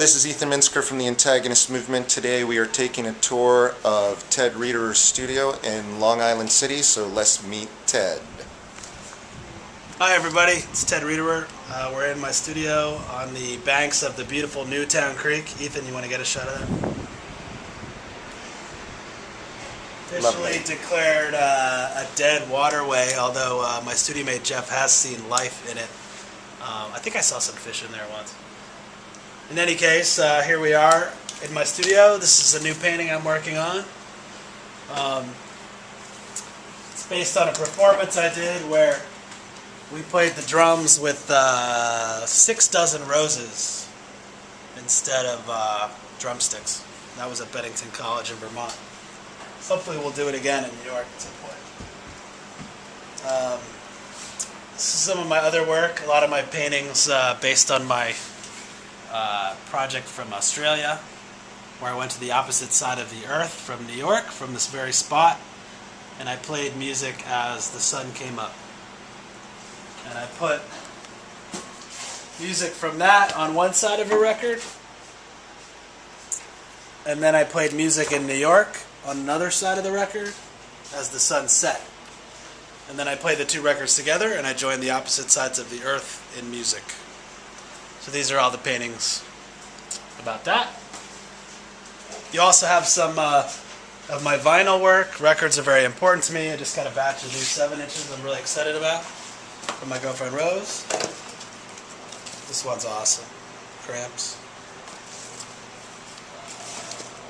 this is Ethan Minsker from the Antagonist Movement. Today we are taking a tour of Ted Riederer's studio in Long Island City, so let's meet Ted. Hi everybody, it's Ted Riederer. We're in my studio on the banks of the beautiful Newtown Creek. Ethan, you want to get a shot of that? Officially declared a dead waterway, although my studio mate Jeff has seen life in it. I think I saw some fish in there once. In any case, here we are in my studio. This is a new painting I'm working on. It's based on a performance I did where we played the drums with 6 dozen roses instead of drumsticks. That was at Bennington College in Vermont. So hopefully we'll do it again in New York at some point. This is some of my other work. A lot of my paintings based on my project from Australia, where I went to the opposite side of the earth from New York, from this very spot, and I played music as the sun came up. And I put music from that on one side of a record, and then I played music in New York on another side of the record as the sun set. And then I played the two records together and I joined the opposite sides of the earth in music. So these are all the paintings about that. You also have some of my vinyl work. Records are very important to me. I just got a batch of new 7 inches I'm really excited about from my girlfriend Rose. This one's awesome. Cramps.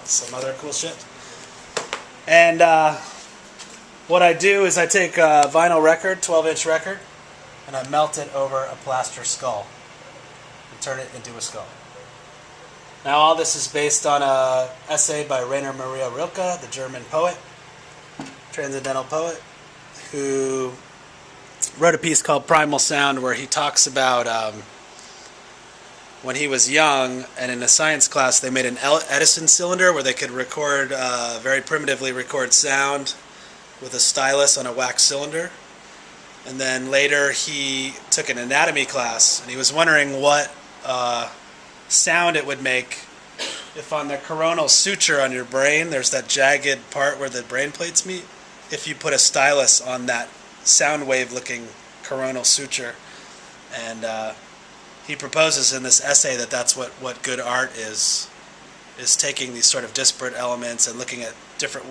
Some other cool shit. And what I do is I take a vinyl record, 12-inch record, and I melt it over a plaster skull and turn it into a skull. Now all this is based on an essay by Rainer Maria Rilke, the German poet, transcendental poet, who wrote a piece called Primal Sound where he talks about when he was young, and in a science class they made an Edison cylinder where they could record, very primitively record sound with a stylus on a wax cylinder. And then later he took an anatomy class and he was wondering what sound it would make if on the coronal suture on your brain, there's that jagged part where the brain plates meet, if you put a stylus on that sound wave looking coronal suture. And he proposes in this essay that that's what good art is taking these sort of disparate elements and looking at different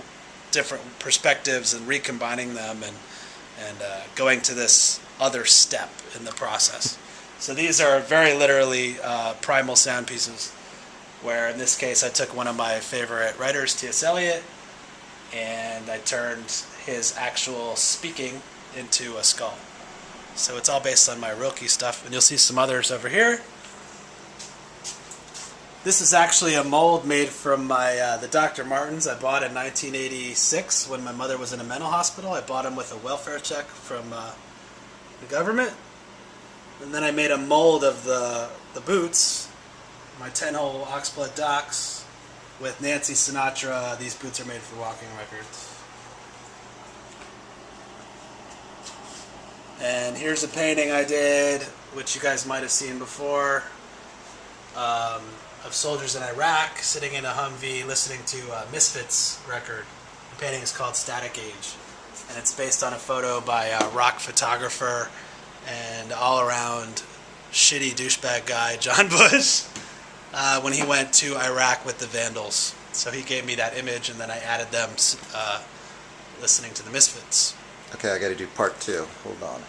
perspectives and recombining them and going to this other step in the process. So these are very literally primal sound pieces, where in this case I took one of my favorite writers, T.S. Eliot, and I turned his actual speaking into a skull. So it's all based on my Rilke stuff, and you'll see some others over here. This is actually a mold made from my the Dr. Martens I bought in 1986 when my mother was in a mental hospital. I bought them with a welfare check from the government. And then I made a mold of the boots, my 10-hole oxblood docks, with Nancy Sinatra. These boots are made for walking records. And here's a painting I did, which you guys might have seen before, of soldiers in Iraq sitting in a Humvee listening to a Misfits record. The painting is called Static Age, and it's based on a photo by a rock photographer and all-around shitty douchebag guy, John Bush, when he went to Iraq with the Vandals. So he gave me that image, and then I added them listening to the Misfits. Okay, I gotta do part 2. Hold on.